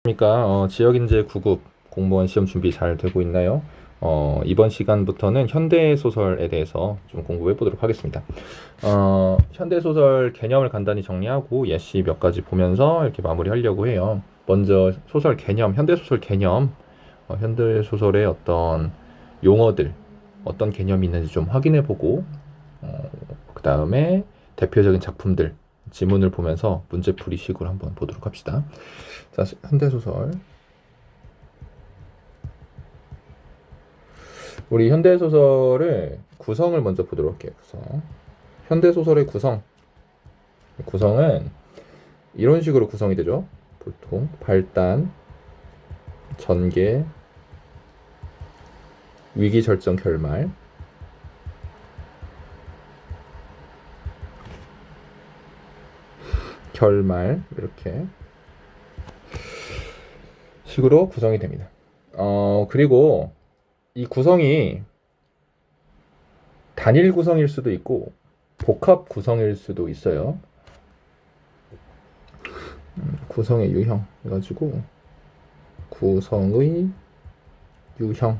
그러니까 지역인재 9급 공무원 시험 준비 잘 되고 있나요? 이번 시간부터는 현대소설에 대해서 좀 공부해 보도록 하겠습니다. 현대소설 개념을 간단히 정리하고 예시 몇 가지 보면서 이렇게 마무리하려고 해요. 먼저 소설 개념, 현대소설 개념, 현대소설의 어떤 용어들, 어떤 개념이 있는지 좀 확인해 보고, 그 다음에 대표적인 작품들, 지문을 보면서 문제풀이 식으로 한번 보도록 합시다. 자, 현대소설. 우리 현대소설의 구성을 먼저 보도록 할게요. 구성. 현대소설의 구성. 구성은 이런 식으로 구성이 되죠. 보통 발단, 전개, 위기절정, 결말. 결말 이렇게 식으로 구성이 됩니다. 그리고 이 구성이 단일 구성일 수도 있고 복합 구성일 수도 있어요. 구성의 유형 해가지고 구성의 유형,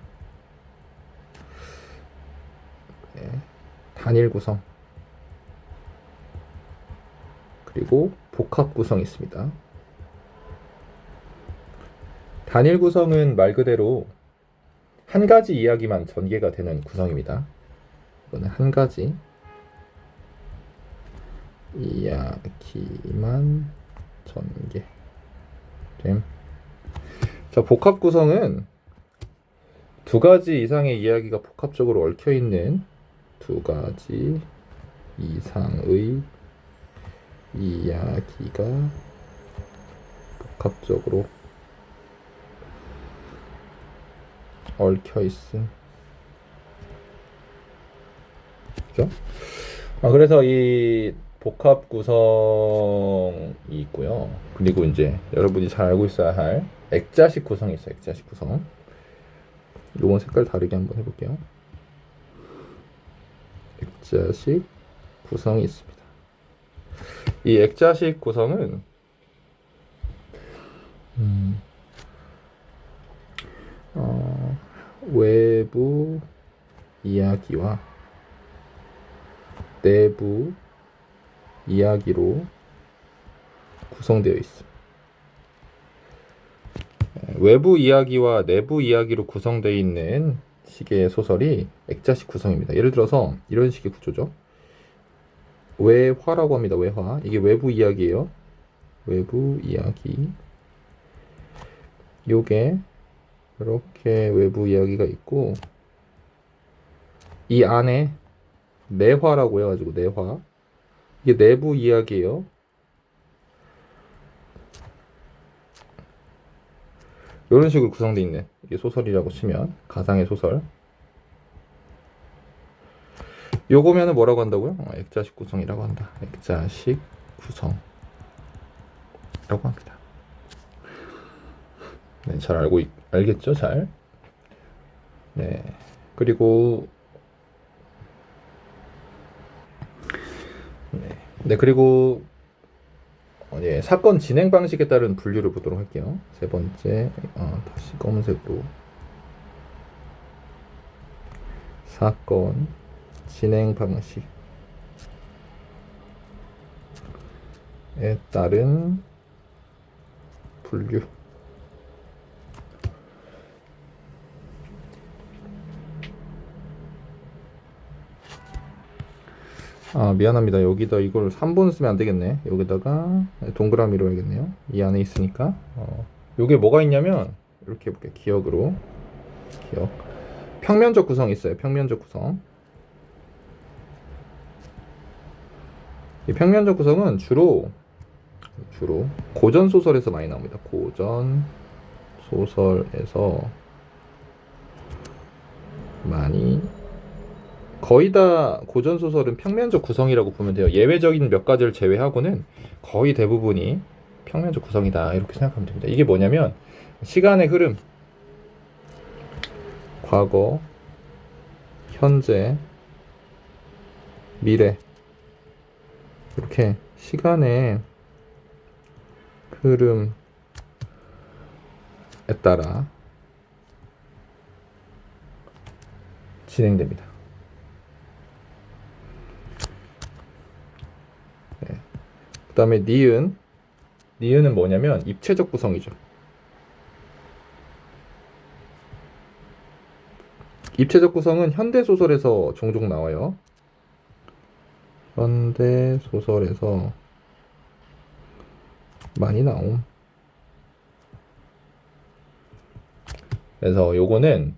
네, 단일 구성 그리고 복합 구성이 있습니다. 단일 구성은 말 그대로 한 가지 이야기만 전개가 되는 구성입니다. 이거는 한 가지 이야기만 전개. 자, 복합 구성은 두 가지 이상의 이야기가 복합적으로 얽혀 있는 두 가지 이상의 이야기가 복합적으로 얽혀 있음. 그죠? 그래서 이 복합 구성이 있고요. 그리고 이제 여러분이 잘 알고 있어야 할 액자식 구성이 있어요. 액자식 구성. 요건 색깔 다르게 한번 해볼게요. 액자식 구성이 있습니다. 이 액자식 구성은 외부 이야기와 내부 이야기로 구성되어 있습니다. 외부 이야기와 내부 이야기로 구성되어 있는 식의 소설이 액자식 구성입니다. 예를 들어서 이런 식의 구조죠. 외화라고 합니다. 외화. 이게 외부 이야기예요. 외부 이야기. 요게 이렇게 외부 이야기가 있고 이 안에 내화라고 해가지고 내화. 이게 내부 이야기예요. 이런 식으로 구성되어 있는 이게 소설이라고 치면 가상의 소설. 요거면은 뭐라고 한다고요? 액자식 구성이라고 한다. 액자식 구성이라고 합니다. 네, 잘 알겠죠? 잘. 네. 그리고 그리고 예, 사건 진행 방식에 따른 분류를 보도록 할게요. 세 번째, 다시 검은색으로 사건 진행 방식에 따른 분류. 미안합니다. 여기다 이걸 3번 쓰면 안 되겠네. 여기다가 동그라미로 해야겠네요. 이 안에 있으니까. 요게 뭐가 있냐면, 이렇게 해볼게요. 기억으로. 기억. 평면적 구성이 있어요. 평면적 구성. 이 평면적 구성은 주로 고전 소설에서 많이 나옵니다. 고전 소설에서 많이, 거의 다 고전 소설은 평면적 구성이라고 보면 돼요. 예외적인 몇 가지를 제외하고는 거의 대부분이 평면적 구성이다 이렇게 생각하면 됩니다. 이게 뭐냐면 시간의 흐름, 과거, 현재, 미래, 이렇게 시간의 흐름, 따라 진행됩니다. 네. 그 다음에 니은은 뭐냐면 입체적 구성이죠. 입체적 구성은 현대소설에서 종종 나와요. 현대소설에서 많이 나옴. 그래서 요거는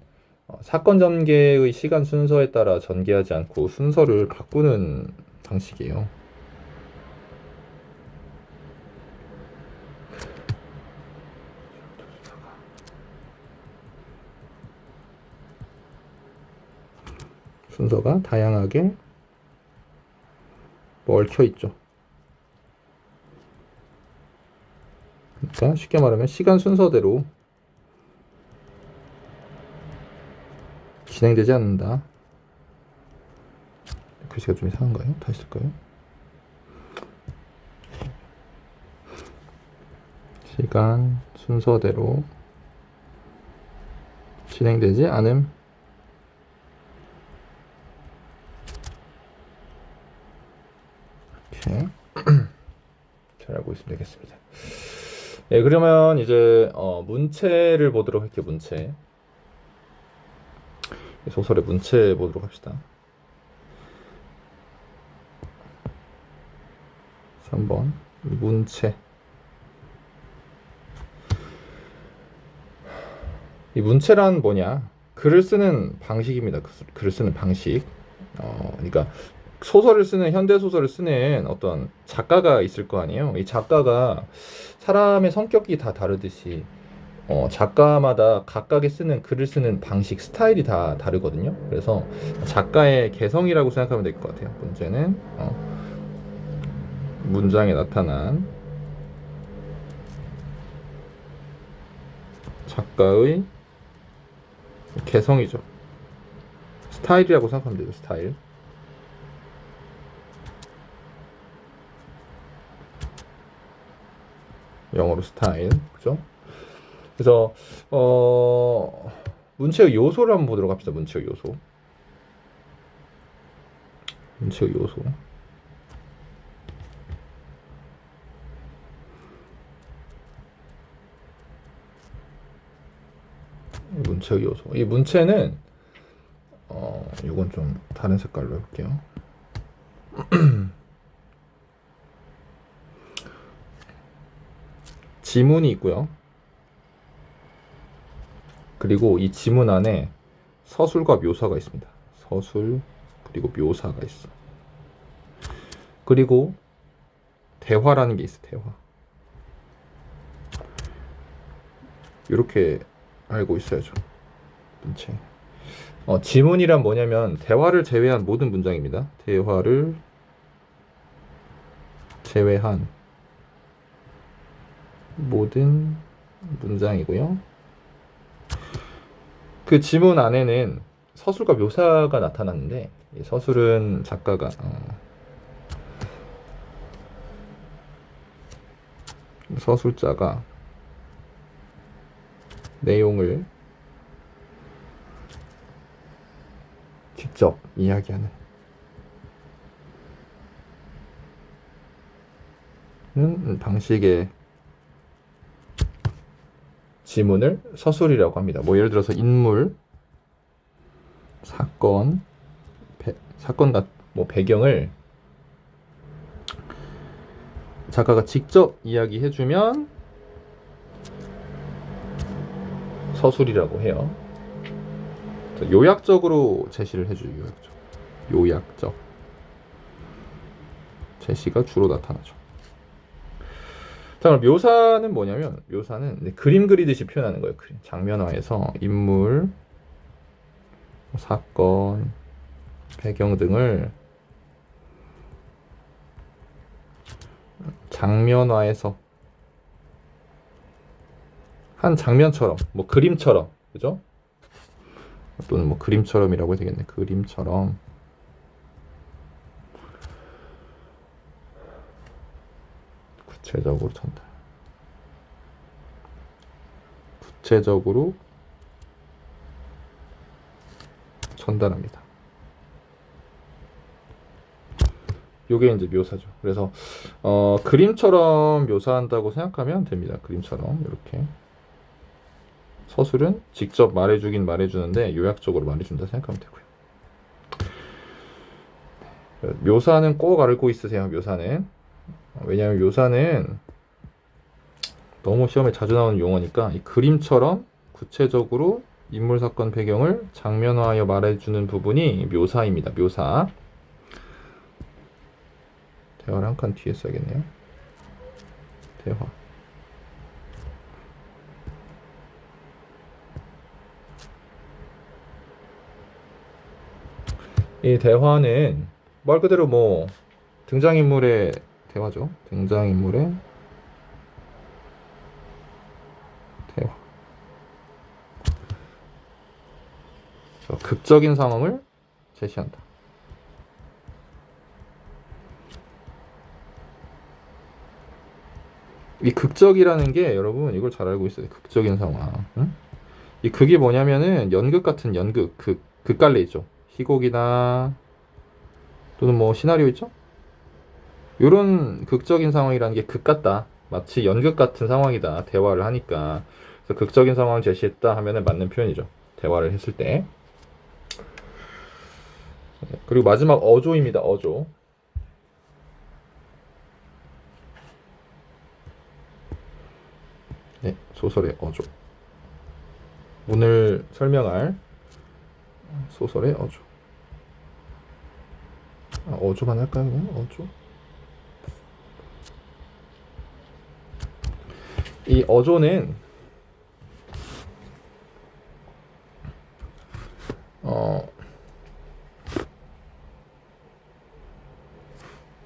사건 전개의 시간 순서에 따라 전개하지 않고 순서를 바꾸는 방식이에요. 순서가 다양하게 얽혀 있죠. 그러니까 쉽게 말하면 시간 순서대로 진행되지 않는다. 글씨가 좀 이상한가요? 다시 쓸까요? 시간 순서대로 진행되지 않음. 이렇게 잘 알고 있으면 되겠습니다. 네, 그러면 이제 문체를 보도록 할게요. 문체. 소설의 문체 보도록 합시다. 3번 문체. 이 문체란 뭐냐? 글을 쓰는 방식입니다. 글을 쓰는 방식. 그러니까 소설을 쓰는 현대 소설을 쓰는 어떤 작가가 있을 거 아니에요. 이 작가가 사람의 성격이 다 다르듯이 작가마다 각각의 쓰는 글을 쓰는 방식, 스타일이 다 다르거든요. 그래서 작가의 개성이라고 생각하면 될 것 같아요. 문제는 문장에 나타난 작가의 개성이죠. 스타일이라고 생각하면 되죠. 스타일. 영어로 스타일, 그죠? 그래서 문체의 요소를 한번 보도록 합시다. 문체의 요소. 문체의 요소. 문체의 요소. 이 문체는 이건 좀 다른 색깔로 해볼게요. 지문이 있고요. 그리고 이 지문 안에 서술과 묘사가 있습니다. 서술 그리고 묘사가 있어. 그리고 대화라는 게 있어. 대화. 이렇게 알고 있어야죠. 문체. 지문이란 뭐냐면 대화를 제외한 모든 문장입니다. 대화를 제외한 모든 문장이고요. 그 지문 안에는 서술과 묘사가 나타났는데 이 서술은 작가가 서술자가 내용을 직접 이야기하는 방식의 지문을 서술이라고 합니다. 뭐 예를 들어서 인물, 사건, 뭐 배경을 작가가 직접 이야기해주면 서술이라고 해요. 요약적으로 제시를 해줘요. 요약적 제시가 주로 나타나죠. 자, 그럼 묘사는 뭐냐면 묘사는 그림 그리듯이 표현하는 거예요. 장면화해서 인물, 사건, 배경 등을 장면화해서 한 장면처럼, 뭐 그림처럼, 그죠? 또는 뭐 그림처럼이라고 해야 되겠네. 그림처럼 구체적으로 전달. 구체적으로 전달합니다. 요게 이제 묘사죠. 그래서 그림처럼 묘사한다고 생각하면 됩니다. 그림처럼 이렇게 서술은 직접 말해주긴 말해주는데 요약적으로 말해준다 생각하면 되고요. 묘사는 꼭 알고 있으세요. 묘사는 왜냐하면 묘사는 너무 시험에 자주 나오는 용어니까 이 그림처럼 구체적으로 인물 사건 배경을 장면화하여 말해주는 부분이 묘사입니다. 묘사. 대화를 한 칸 뒤에 써야겠네요. 대화. 이 대화는 말 그대로 뭐 등장인물의 대화죠. 등장인물의 대화. 극적인 상황을 제시한다. 이 극적이라는 게 여러분 이걸 잘 알고 있어요. 극적인 상황. 응? 이 극이 뭐냐면은 연극 같은 연극, 극갈래 있죠. 희곡이나 또는 뭐 시나리오 있죠. 요런 극적인 상황이라는 게 극 같다. 마치 연극 같은 상황이다. 대화를 하니까. 그래서 극적인 상황을 제시했다 하면은 맞는 표현이죠. 대화를 했을 때. 그리고 마지막 어조입니다. 어조. 네, 소설의 어조. 오늘 설명할 소설의 어조. 어조만 할까요? 그냥 어조. 이 어조는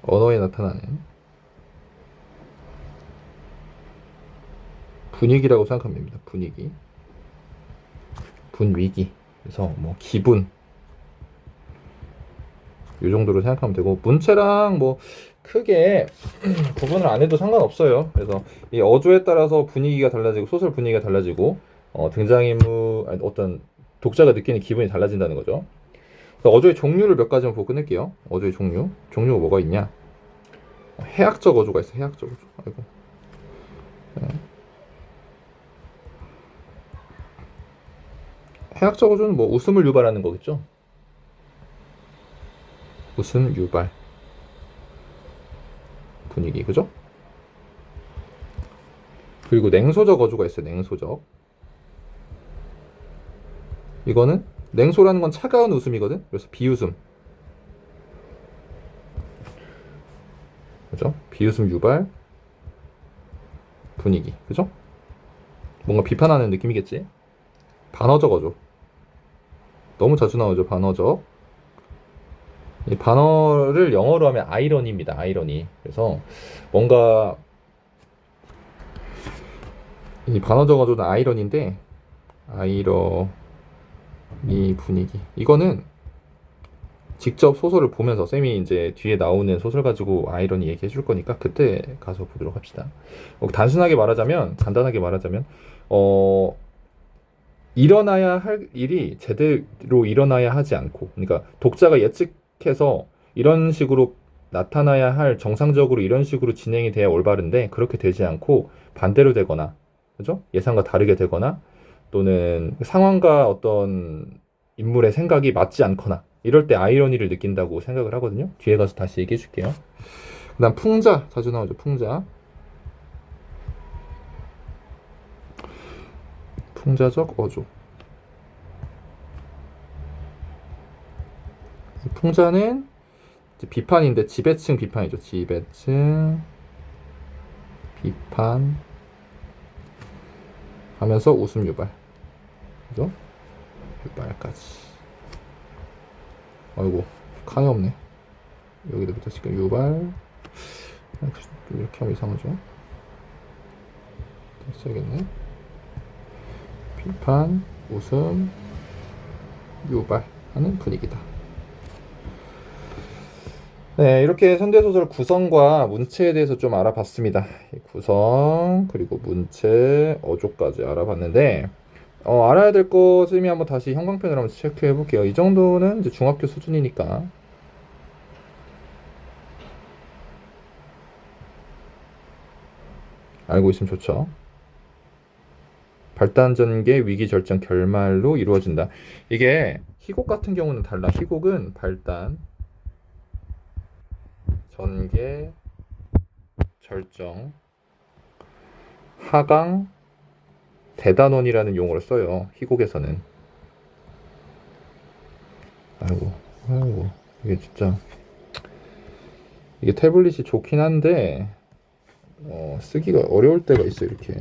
언어에 나타나는 분위기라고 생각하면 됩니다. 분위기, 분위기. 그래서 뭐 기분 이 정도로 생각하면 되고 문체랑 뭐 크게 구분을 안 해도 상관없어요. 그래서 이 어조에 따라서 분위기가 달라지고 소설 분위기가 달라지고 등장인물 어떤 독자가 느끼는 기분이 달라진다는 거죠. 어조의 종류를 몇 가지만 보고 끝낼게요. 어조의 종류가 뭐가 있냐? 해학적 어조가 있어. 해학적 어조. 아이고. 네. 해학적 어조는 뭐 웃음을 유발하는 거겠죠. 웃음 유발 분위기, 그죠? 그리고 냉소적 어조가 있어요. 냉소적. 이거는 냉소라는 건 차가운 웃음이거든. 그래서 비웃음. 그죠? 비웃음 유발 분위기. 그죠? 뭔가 비판하는 느낌이겠지? 반어적 어조. 너무 자주 나오죠. 반어적. 이 반어를 영어로 하면 아이러니입니다. 아이러니. 그래서 뭔가 이 반어적 어조는 아이러니인데 아이러니 분위기. 이거는 직접 소설을 보면서 쌤이 이제 뒤에 나오는 소설 가지고 아이러니 얘기해 줄 거니까 그때 가서 보도록 합시다. 단순하게 말하자면, 간단하게 말하자면, 일어나야 할 일이 제대로 일어나야 하지 않고, 그러니까 독자가 예측해서 이런 식으로 나타나야 할 정상적으로 이런 식으로 진행이 돼야 올바른데 그렇게 되지 않고 반대로 되거나, 그죠? 예상과 다르게 되거나 또는 상황과 어떤 인물의 생각이 맞지 않거나 이럴 때 아이러니를 느낀다고 생각을 하거든요. 뒤에 가서 다시 얘기해 줄게요. 그 다음 풍자 자주 나오죠. 풍자적 어조. 풍자는 비판인데 지배층 비판이죠. 지배층 비판 하면서 웃음 유발. 그죠? 유발까지. 아이고 칸이 없네. 여기도 붙었으니까 유발. 이렇게 하면 이상하죠. 써야겠네. 비판, 웃음, 유발하는 분위기다. 네, 이렇게 현대소설 구성과 문체에 대해서 좀 알아봤습니다. 이 구성, 그리고 문체, 어조까지 알아봤는데, 알아야 될 것을 한번 다시 형광펜으로 한번 체크해 볼게요. 이 정도는 이제 중학교 수준이니까 알고 있으면 좋죠. 발단 전개, 위기 절정, 결말로 이루어진다. 이게 희곡 같은 경우는 달라. 희곡은 발단, 전개, 절정, 하강, 대단원이라는 용어를 써요. 희곡에서는. 아이고, 이게 진짜 이게 태블릿이 좋긴 한데 쓰기가 어려울 때가 있어 이렇게.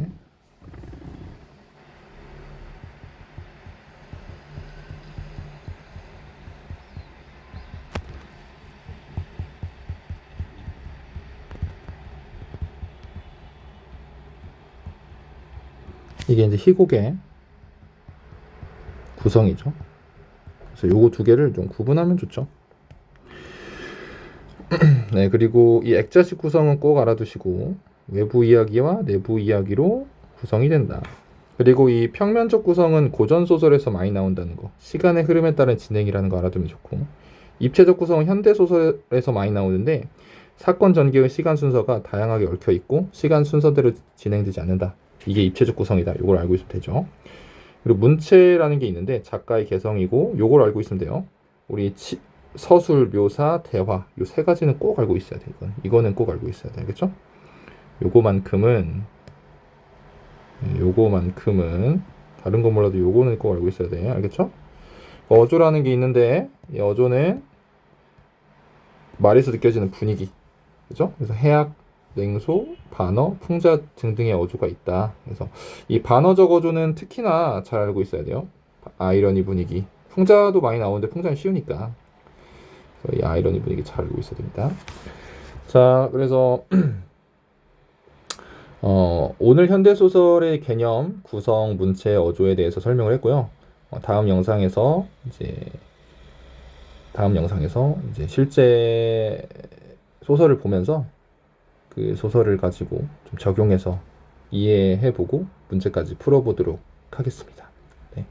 이게 이제 희곡의 구성이죠. 그래서 요거 두 개를 좀 구분하면 좋죠. 네, 그리고 이 액자식 구성은 꼭 알아두시고 외부 이야기와 내부 이야기로 구성이 된다. 그리고 이 평면적 구성은 고전 소설에서 많이 나온다는 거. 시간의 흐름에 따른 진행이라는 거 알아두면 좋고. 입체적 구성은 현대 소설에서 많이 나오는데 사건 전개의 시간 순서가 다양하게 얽혀 있고 시간 순서대로 진행되지 않는다. 이게 입체적 구성이다. 이걸 알고 있으면 되죠. 그리고 문체라는 게 있는데 작가의 개성이고 요걸 알고 있으면 돼요. 우리 서술, 묘사, 대화 요 세 가지는 꼭 알고 있어야 돼. 이거는 꼭 알고 있어야 돼. 알겠죠? 요거만큼은 다른 거 몰라도 요거는 꼭 알고 있어야 돼. 알겠죠? 어조라는 게 있는데 이 어조는 말에서 느껴지는 분위기. 그죠? 그래서 해악, 냉소, 반어, 풍자 등등의 어조가 있다. 그래서 이 반어적 어조는 특히나 잘 알고 있어야 돼요. 아이러니 분위기. 풍자도 많이 나오는데 풍자는 쉬우니까. 그래서 이 아이러니 분위기 잘 알고 있어야 됩니다. 자, 그래서 오늘 현대소설의 개념, 구성, 문체, 어조에 대해서 설명을 했고요. 다음 영상에서 이제 실제 소설을 보면서 그 소설을 가지고 좀 적용해서 이해해보고 문제까지 풀어보도록 하겠습니다. 네.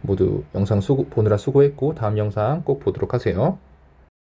모두 영상 보느라 수고했고 다음 영상 꼭 보도록 하세요.